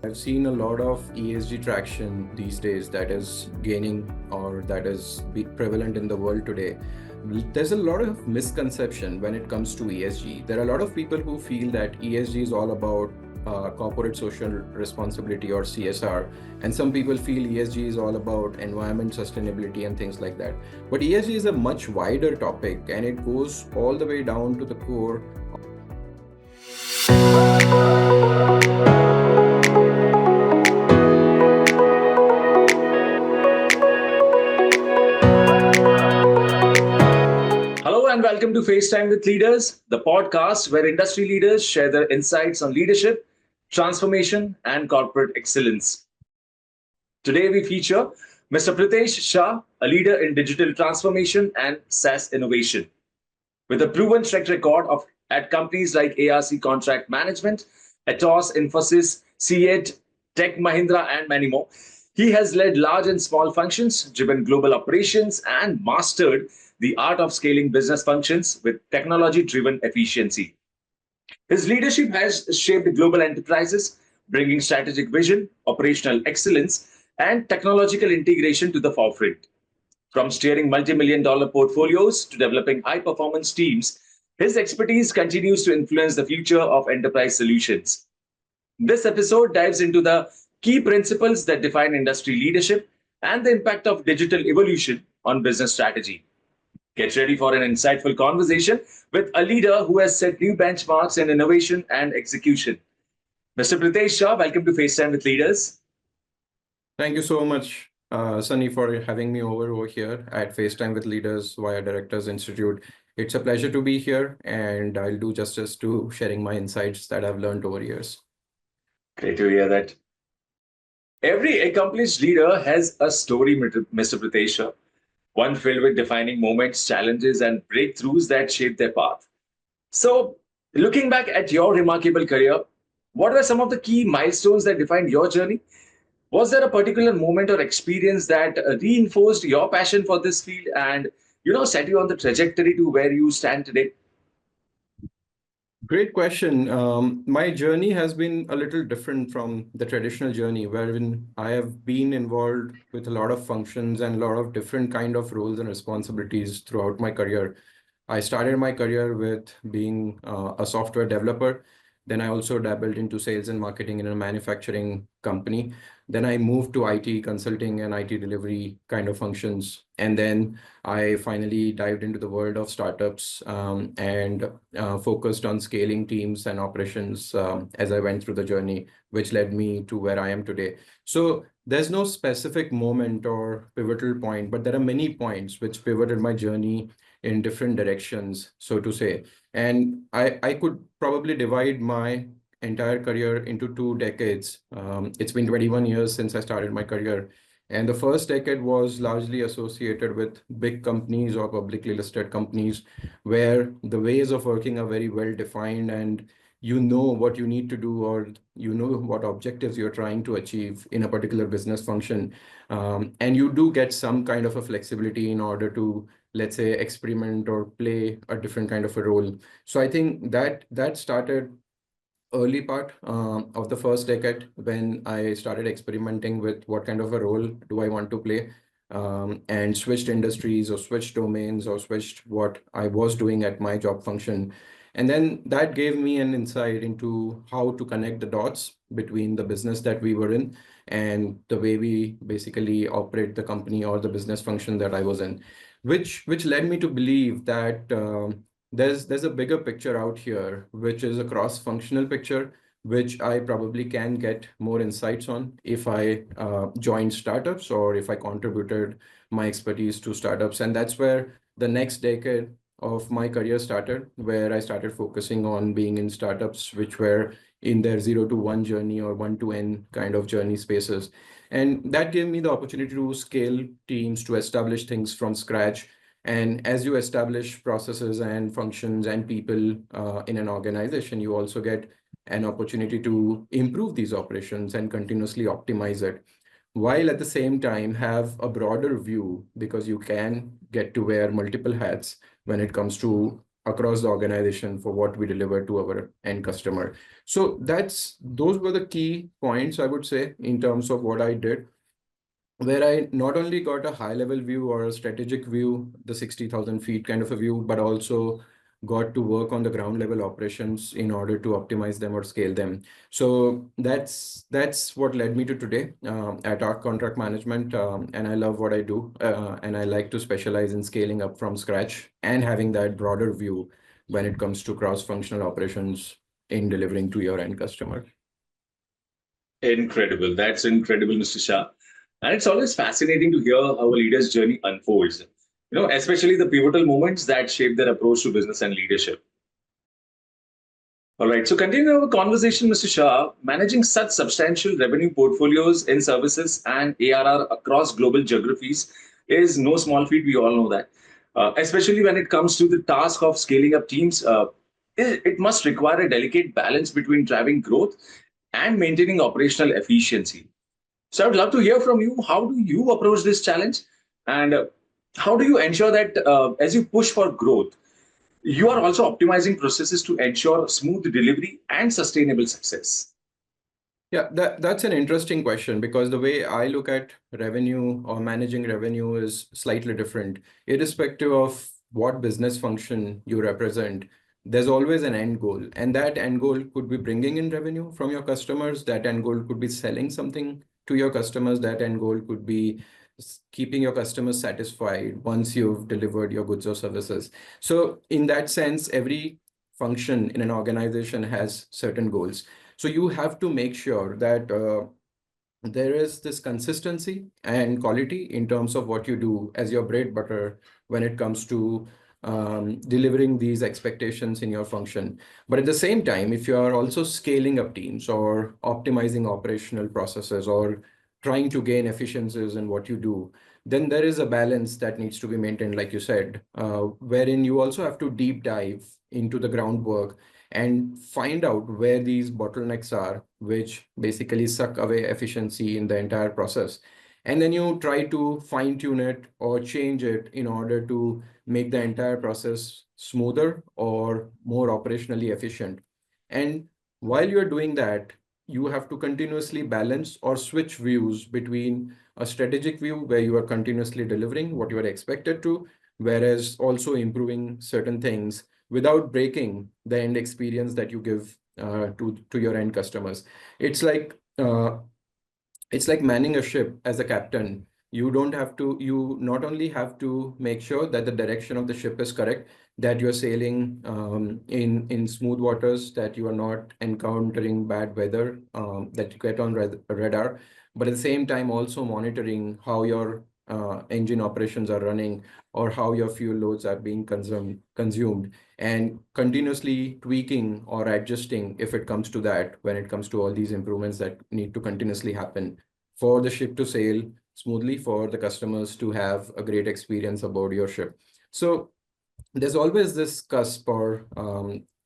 I've seen a lot of ESG traction these days that is gaining or that is prevalent in the world today. There's a lot of misconception when it comes to ESG. There are a lot of people who feel that ESG is all about corporate social responsibility or CSR, and some people feel ESG is all about environment sustainability and things like that. But ESG is a much wider topic, and it goes all the way down to the core. Hello and welcome to FaceTime with Leaders, the podcast where industry leaders share their insights on leadership, transformation, and corporate excellence. Today we feature Mr. Pritesh Shah, a leader in digital transformation and SaaS innovation. With a proven track record at companies like ARC Contract Management, Atos, Infosys, C8, Tech Mahindra, and many more, he has led large and small functions, driven global operations, and mastered the art of scaling business functions with technology driven efficiency. His leadership has shaped global enterprises, bringing strategic vision, operational excellence, and technological integration to the forefront. From steering multi-million dollar portfolios to developing high performance teams, his expertise continues to influence the future of enterprise solutions. This episode dives into the key principles that define industry leadership and the impact of digital evolution on business strategy. Get ready for an insightful conversation with a leader who has set new benchmarks in innovation and execution. Mr. Pritesh Shah, welcome to FaceTime with Leaders. Thank you so much, Sunny, for having me over here at FaceTime with Leaders via Directors Institute. It's a pleasure to be here, and I'll do justice to sharing my insights that I've learned over years. Great to hear that. Every accomplished leader has a story, Mr. Pritesh Shah, one filled with defining moments, challenges, and breakthroughs that shape their path. So, looking back at your remarkable career, what were some of the key milestones that defined your journey? Was there a particular moment or experience that reinforced your passion for this field and set you on the trajectory to where you stand today? Great question. My journey has been a little different from the traditional journey, wherein I have been involved with a lot of functions and a lot of different kind of roles and responsibilities throughout my career. I started my career with being a software developer. Then I also dabbled into sales and marketing in a manufacturing company. Then I moved to IT consulting and IT delivery kind of functions. And then I finally dived into the world of startups and focused on scaling teams and operations as I went through the journey, which led me to where I am today. So there's no specific moment or pivotal point, but there are many points which pivoted my journey in different directions, so to say. And I could probably divide my entire career into 2 decades. It's been 21 years since I started my career. And the first decade was largely associated with big companies or publicly listed companies where the ways of working are very well defined and you know what you need to do or you know what objectives you're trying to achieve in a particular business function. And you do get some kind of a flexibility in order to, let's say, experiment or play a different kind of a role. So I think that started early part of the first decade when I started experimenting with what kind of a role do I want to play, and switched industries or switched domains or switched what I was doing at my job function. And then that gave me an insight into how to connect the dots between the business that we were in and the way we basically operate the company or the business function that I was in, which led me to believe that there's a bigger picture out here, which is a cross-functional picture, which I probably can get more insights on if I joined startups or if I contributed my expertise to startups. And that's where the next decade of my career started, where I started focusing on being in startups, which were in their 0 to 1 journey or 1 to N kind of journey spaces. And that gave me the opportunity to scale teams, to establish things from scratch. And as you establish processes and functions and people in an organization, you also get an opportunity to improve these operations and continuously optimize it, while at the same time have a broader view because you can get to wear multiple hats when it comes to across the organization for what we deliver to our end customer. So those were the key points, I would say, in terms of what I did, where I not only got a high level view or a strategic view, the 60,000 feet kind of a view, but also got to work on the ground level operations in order to optimize them or scale them. So that's what led me to today at Arc Contract Management. And I love what I do. And I like to specialize in scaling up from scratch and having that broader view when it comes to cross-functional operations in delivering to your end customer. Incredible. That's incredible, Mr. Shah. And it's always fascinating to hear how a leader's journey unfolds, especially the pivotal moments that shape their approach to business and leadership. All right. So continuing our conversation, Mr. Shah, managing such substantial revenue portfolios in services and ARR across global geographies is no small feat. We all know that. Especially when it comes to the task of scaling up teams, it must require a delicate balance between driving growth and maintaining operational efficiency. So I would love to hear from you. How do you approach this challenge? And how do you ensure that as you push for growth, you are also optimizing processes to ensure smooth delivery and sustainable success? Yeah, that's an interesting question, because the way I look at revenue or managing revenue is slightly different. Irrespective of what business function you represent, there's always an end goal. And that end goal could be bringing in revenue from your customers. That end goal could be selling something to your customers. That end goal could be keeping your customers satisfied once you've delivered your goods or services. So in that sense, every function in an organization has certain goals. So you have to make sure that there is this consistency and quality in terms of what you do as your bread butter when it comes to delivering these expectations in your function. But at the same time, if you are also scaling up teams or optimizing operational processes or trying to gain efficiencies in what you do, then there is a balance that needs to be maintained, like you said, wherein you also have to deep dive into the groundwork and find out where these bottlenecks are, which basically suck away efficiency in the entire process. And then you try to fine tune it or change it in order to make the entire process smoother or more operationally efficient. And while you're doing that, you have to continuously balance or switch views between a strategic view where you are continuously delivering what you are expected to, whereas also improving certain things without breaking the end experience that you give to your end customers. It's like manning a ship as a captain. You not only have to make sure that the direction of the ship is correct, that you're sailing in smooth waters, that you are not encountering bad weather, that you get on radar, but at the same time also monitoring how your engine operations are running or how your fuel loads are being consumed, and continuously tweaking or adjusting if it comes to that, when it comes to all these improvements that need to continuously happen for the ship to sail smoothly, for the customers to have a great experience aboard your ship. So there's always this cusp or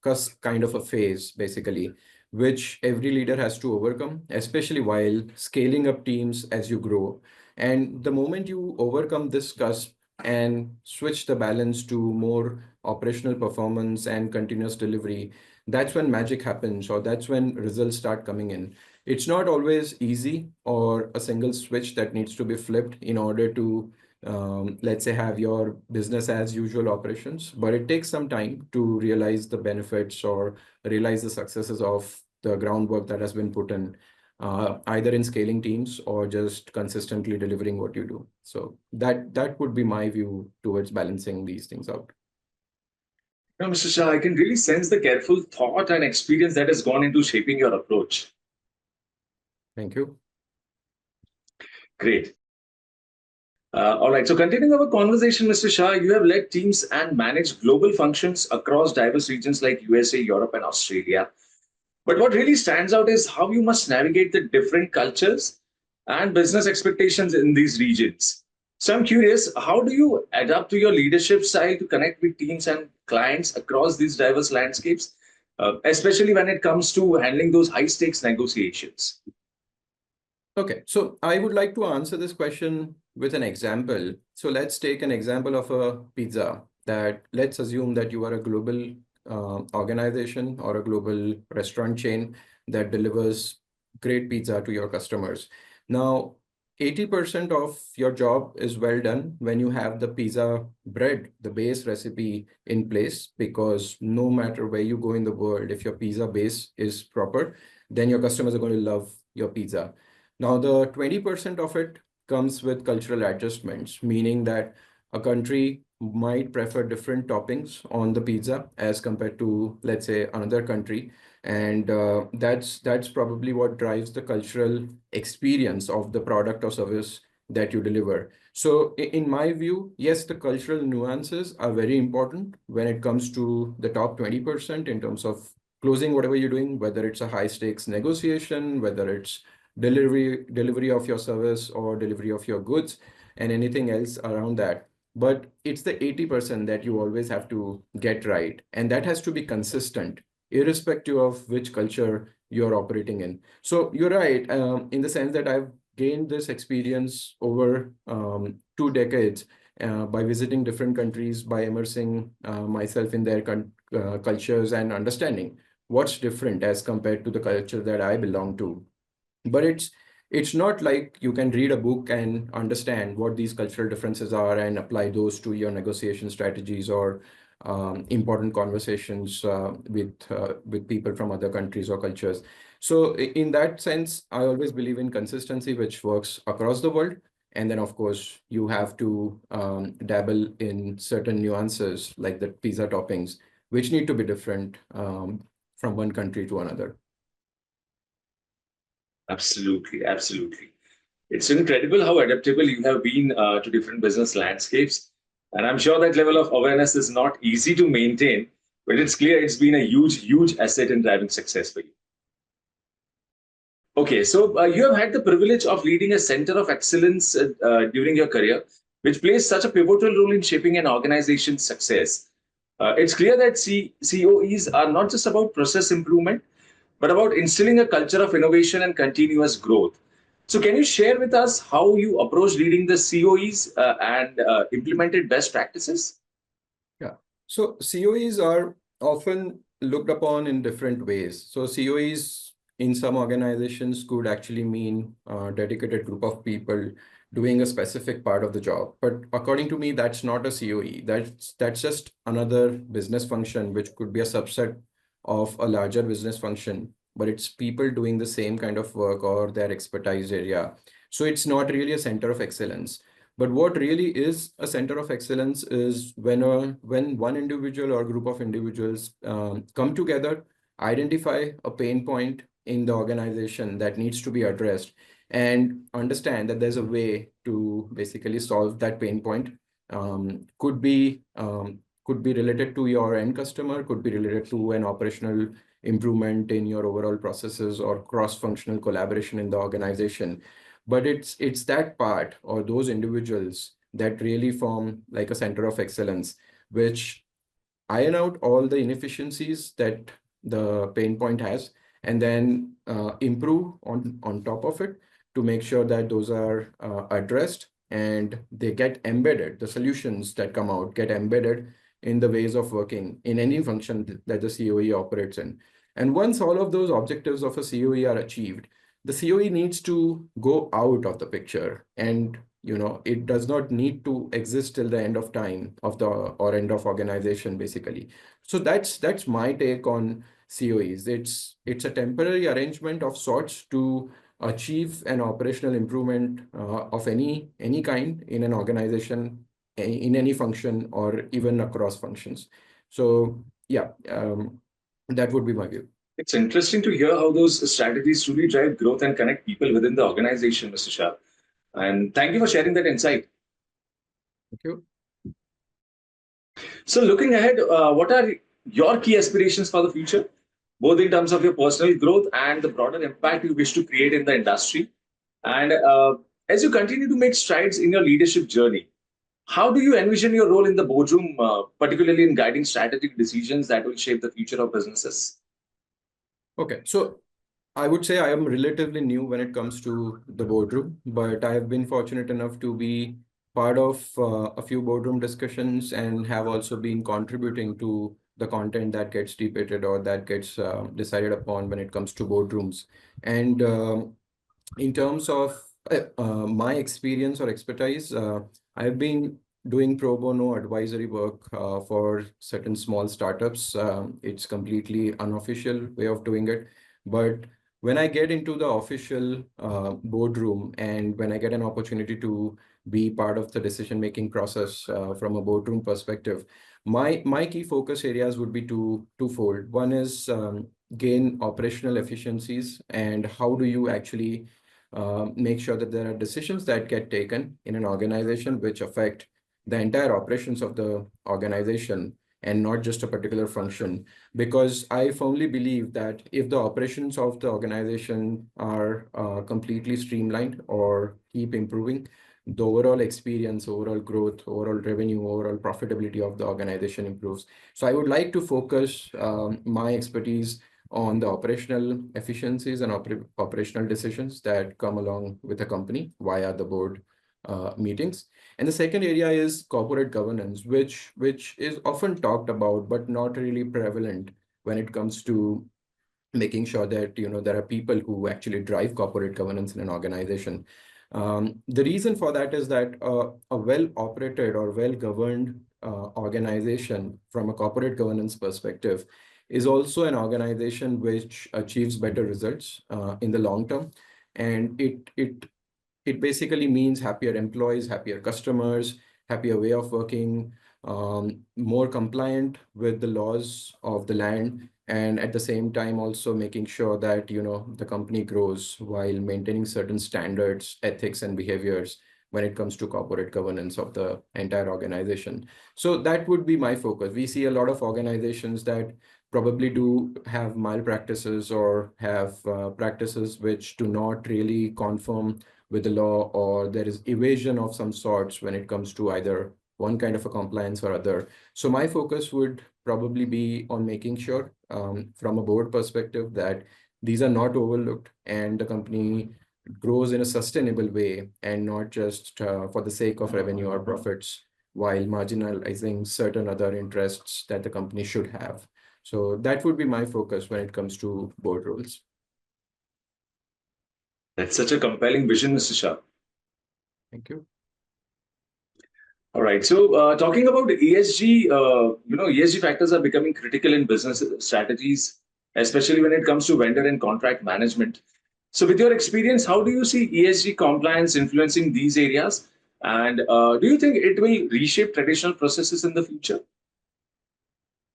cusp kind of a phase, basically, which every leader has to overcome, especially while scaling up teams as you grow. And the moment you overcome this cusp and switch the balance to more operational performance and continuous delivery, that's when magic happens, or that's when results start coming in. It's not always easy or a single switch that needs to be flipped in order to let's say, have your business as usual operations, but it takes some time to realize the benefits or realize the successes of the groundwork that has been put in, either in scaling teams or just consistently delivering what you do. So that would be my view towards balancing these things out. Now, Mr. Shah, I can really sense the careful thought and experience that has gone into shaping your approach. Thank you. Great. All right. So continuing our conversation, Mr. Shah, you have led teams and managed global functions across diverse regions like USA, Europe, and Australia. But what really stands out is how you must navigate the different cultures and business expectations in these regions. So I'm curious, how do you adapt to your leadership style to connect with teams and clients across these diverse landscapes, especially when it comes to handling those high stakes negotiations? Okay, so I would like to answer this question with an example. So let's take an example of a pizza. that let's assume that you are a global organization or a global restaurant chain that delivers great pizza to your customers. Now, 80% of your job is well done when you have the pizza bread, the base recipe in place, because no matter where you go in the world, if your pizza base is proper, then your customers are going to love your pizza. Now, the 20% of it comes with cultural adjustments, meaning that a country might prefer different toppings on the pizza as compared to, let's say, another country. And that's probably what drives the cultural experience of the product or service that you deliver. So in my view, yes, the cultural nuances are very important when it comes to the top 20% in terms of closing whatever you're doing, whether it's a high stakes negotiation, whether it's delivery of your service or delivery of your goods and anything else around that. But it's the 80% that you always have to get right. And that has to be consistent, irrespective of which culture you're operating in. So you're right, in the sense that I've gained this experience over 2 decades by visiting different countries, by immersing myself in their cultures and understanding what's different as compared to the culture that I belong to. But it's not like you can read a book and understand what these cultural differences are and apply those to your negotiation strategies or important conversations with people from other countries or cultures. So in that sense, I always believe in consistency, which works across the world. And then, of course, you have to dabble in certain nuances like the pizza toppings, which need to be different from one country to another. Absolutely, absolutely. It's incredible how adaptable you have been to different business landscapes. And I'm sure that level of awareness is not easy to maintain, but it's clear it's been a huge, huge asset in driving success for you. Okay, so you have had the privilege of leading a center of excellence during your career, which plays such a pivotal role in shaping an organization's success. It's clear that COEs are not just about process improvement, but about instilling a culture of innovation and continuous growth. So, can you share with us how you approach leading the COEs and implemented best practices? Yeah. So COEs are often looked upon in different ways. So COEs in some organizations could actually mean a dedicated group of people doing a specific part of the job. But according to me, that's not a COE. That's just another business function, which could be a subset of a larger business function, but it's people doing the same kind of work or their expertise area. So it's not really a center of excellence. But what really is a center of excellence is when one individual or group of individuals come together, identify a pain point in the organization that needs to be addressed, and understand that there's a way to basically solve that pain point. Could be related to your end customer, could be related to an operational improvement in your overall processes or cross-functional collaboration in the organization. But it's that part or those individuals that really form like a center of excellence, which iron out all the inefficiencies that the pain point has, and then improve on top of it to make sure that those are addressed and they get embedded. The solutions that come out get embedded in the ways of working in any function that the COE operates in. And once all of those objectives of a COE are achieved, the COE needs to go out of the picture, and it does not need to exist till the end of time of the or end of organization basically. So that's my take on COEs. It's a temporary arrangement of sorts to achieve an operational improvement of any kind in an organization, in any function, or even across functions. So yeah, that would be my view. It's interesting to hear how those strategies truly drive growth and connect people within the organization, Mr. Shah. And thank you for sharing that insight. Thank you. So, looking ahead, what are your key aspirations for the future, both in terms of your personal growth and the broader impact you wish to create in the industry? And as you continue to make strides in your leadership journey, how do you envision your role in the boardroom, particularly in guiding strategic decisions that will shape the future of businesses? Okay, so I would say I am relatively new when it comes to the boardroom, but I have been fortunate enough to be part of a few boardroom discussions and have also been contributing to the content that gets debated or that gets decided upon when it comes to boardrooms. And in terms of my experience or expertise, I've been doing pro bono advisory work for certain small startups. It's completely unofficial way of doing it. But when I get into the official boardroom and when I get an opportunity to be part of the decision-making process from a boardroom perspective, my key focus areas would be twofold. One is gain operational efficiencies, and how do you actually make sure that there are decisions that get taken in an organization which affect the entire operations of the organization and not just a particular function. Because I firmly believe that if the operations of the organization are completely streamlined or keep improving, the overall experience, overall growth, overall revenue, overall profitability of the organization improves. So I would like to focus my expertise on the operational efficiencies and operational decisions that come along with a company via the board meetings. And the second area is corporate governance, which is often talked about but not really prevalent when it comes to making sure that there are people who actually drive corporate governance in an organization. The reason for that is that a well-operated or well-governed organization from a corporate governance perspective is also an organization which achieves better results in the long term. And it basically means happier employees, happier customers, happier way of working, more compliant with the laws of the land, and at the same time also making sure that the company grows while maintaining certain standards, ethics, and behaviors when it comes to corporate governance of the entire organization. So that would be my focus. We see a lot of organizations that probably do have malpractices or have practices which do not really conform with the law, or there is evasion of some sorts when it comes to either one kind of a compliance or other. So my focus would probably be on making sure from a board perspective that these are not overlooked and the company grows in a sustainable way and not just for the sake of revenue or profits while marginalizing certain other interests that the company should have. So that would be my focus when it comes to board roles. That's such a compelling vision, Mr. Shah. Thank you. All right. So, talking about ESG, ESG factors are becoming critical in business strategies, especially when it comes to vendor and contract management. So, with your experience, how do you see ESG compliance influencing these areas? And do you think it will reshape traditional processes in the future?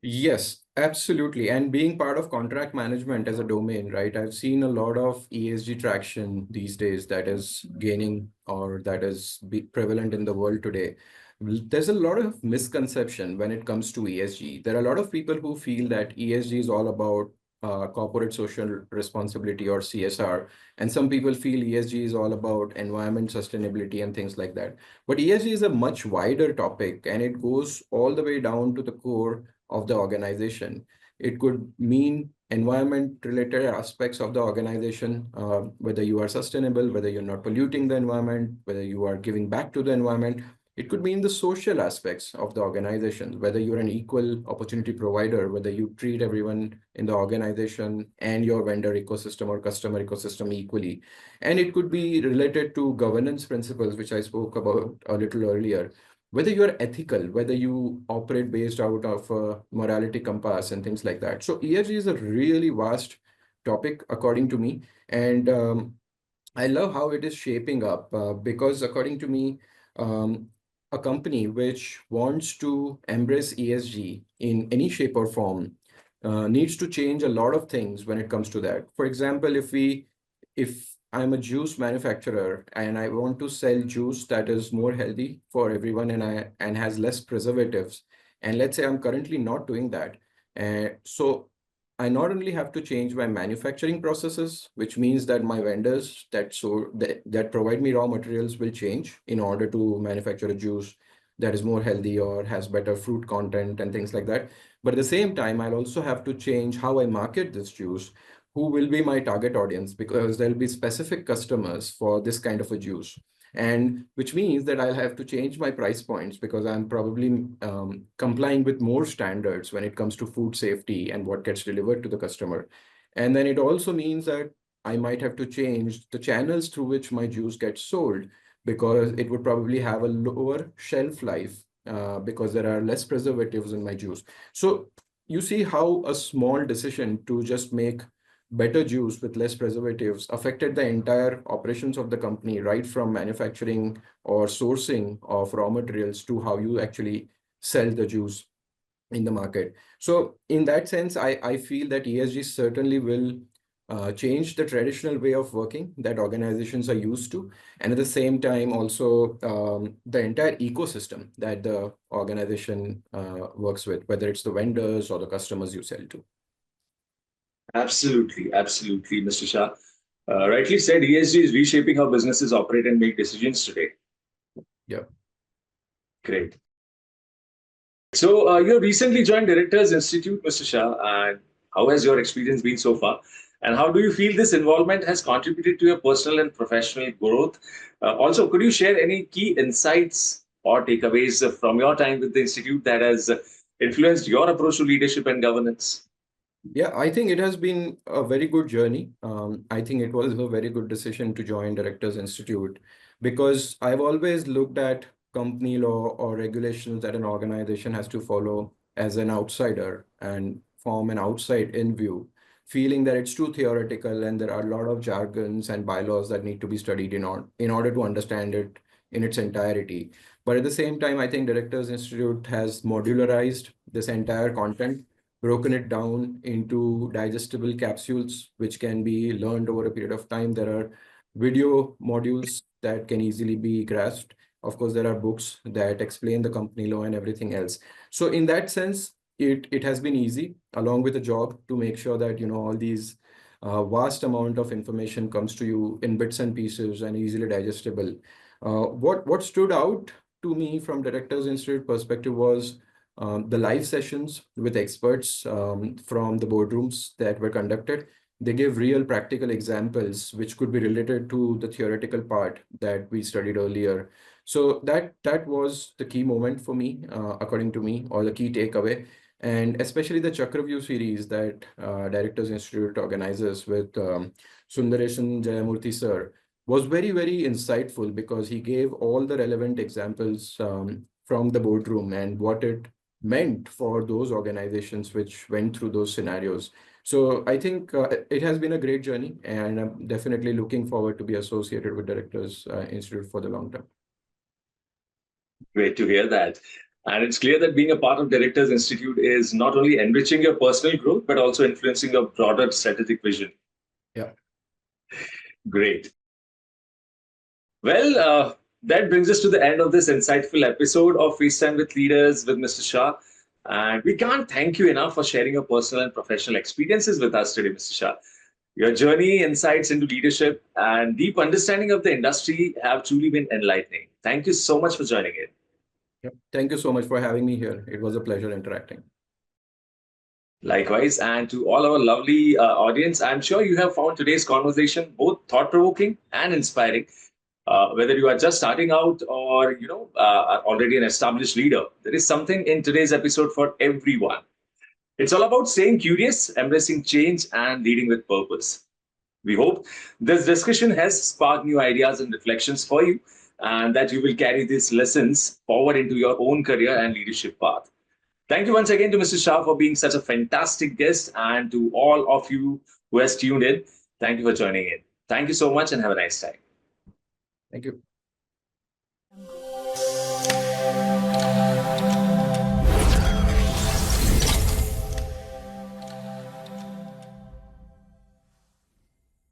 Yes, absolutely. And being part of contract management as a domain, right? I've seen a lot of ESG traction these days that is gaining or that is prevalent in the world today. There's a lot of misconception when it comes to ESG. There are a lot of people who feel that ESG is all about corporate social responsibility or CSR. And some people feel ESG is all about environment sustainability and things like that. But ESG is a much wider topic and it goes all the way down to the core of the organization. It could mean environment related aspects of the organization, whether you are sustainable, whether you're not polluting the environment, whether you are giving back to the environment. It could mean the social aspects of the organization, whether you're an equal opportunity provider, whether you treat everyone in the organization and your vendor ecosystem or customer ecosystem equally. And it could be related to governance principles, which I spoke about a little earlier, whether you're ethical, whether you operate based out of a morality compass and things like that. So ESG is a really vast topic, according to me. And I love how it is shaping up because according to me, a company which wants to embrace ESG in any shape or form needs to change a lot of things when it comes to that. For example, if I'm a juice manufacturer and I want to sell juice that is more healthy for everyone and has less preservatives, and let's say I'm currently not doing that, so I not only have to change my manufacturing processes, which means that my vendors that provide me raw materials will change in order to manufacture a juice that is more healthy or has better fruit content and things like that. But at the same time, I'll also have to change how I market this juice, who will be my target audience, because there'll be specific customers for this kind of a juice. And which means that I'll have to change my price points because I'm probably complying with more standards when it comes to food safety and what gets delivered to the customer. And then it also means that I might have to change the channels through which my juice gets sold, because it would probably have a lower shelf life because there are less preservatives in my juice. So you see how a small decision to just make better juice with less preservatives affected the entire operations of the company, right from manufacturing or sourcing of raw materials to how you actually sell the juice in the market. So in that sense, I feel that ESG certainly will change the traditional way of working that organizations are used to, and at the same time also the entire ecosystem that the organization works with, whether it's the vendors or the customers you sell to. Absolutely, absolutely, Mr. Shah. Rightly said, ESG is reshaping how businesses operate and make decisions today. Yeah. Great. So you recently joined Directors Institute, Mr. Shah, and how has your experience been so far? And how do you feel this involvement has contributed to your personal and professional growth? Also, could you share any key insights or takeaways from your time with the institute that has influenced your approach to leadership and governance? Yeah, I think it has been a very good journey. I think it was a very good decision to join Directors Institute because I've always looked at company law or regulations that an organization has to follow as an outsider and form an outside in view, feeling that it's too theoretical and there are a lot of jargons and bylaws that need to be studied in order to understand it in its entirety. But at the same time, I think Directors Institute has modularized this entire content, broken it down into digestible capsules, which can be learned over a period of time. There are video modules that can easily be grasped. Of course, there are books that explain the company law and everything else. So in that sense, it has been easy, along with a job, to make sure that, all these vast amount of information comes to you in bits and pieces and easily digestible. What stood out to me from Directors Institute perspective was the live sessions with experts from the boardrooms that were conducted. They gave real practical examples which could be related to the theoretical part that we studied earlier. So that was the key moment for me, according to me, or the key takeaway. And especially the Chakraview series that Directors Institute organizes with Sundaresan Jayamurthy sir was very, very insightful because he gave all the relevant examples from the boardroom and what it meant for those organizations which went through those scenarios. So I think it has been a great journey, and I'm definitely looking forward to be associated with Directors Institute for the long term. Great to hear that. And it's clear that being a part of Directors Institute is not only enriching your personal growth, but also influencing your broader strategic vision. Yeah. Great. Well, that brings us to the end of this insightful episode of FaceTime with Leaders with Mr. Shah. And we can't thank you enough for sharing your personal and professional experiences with us today, Mr. Shah. Your journey, insights into leadership, and deep understanding of the industry have truly been enlightening. Thank you so much for joining in. Yep. Thank you so much for having me here. It was a pleasure interacting. Likewise, and to all our lovely audience, I'm sure you have found today's conversation both thought-provoking and inspiring. Whether you are just starting out or are already an established leader, there is something in today's episode for everyone. It's all about staying curious, embracing change, and leading with purpose. We hope this discussion has sparked new ideas and reflections for you, and that you will carry these lessons forward into your own career and leadership path. Thank you once again to Mr. Shah for being such a fantastic guest, and to all of you who has tuned in. Thank you for joining in. Thank you so much and have a nice time. Thank you.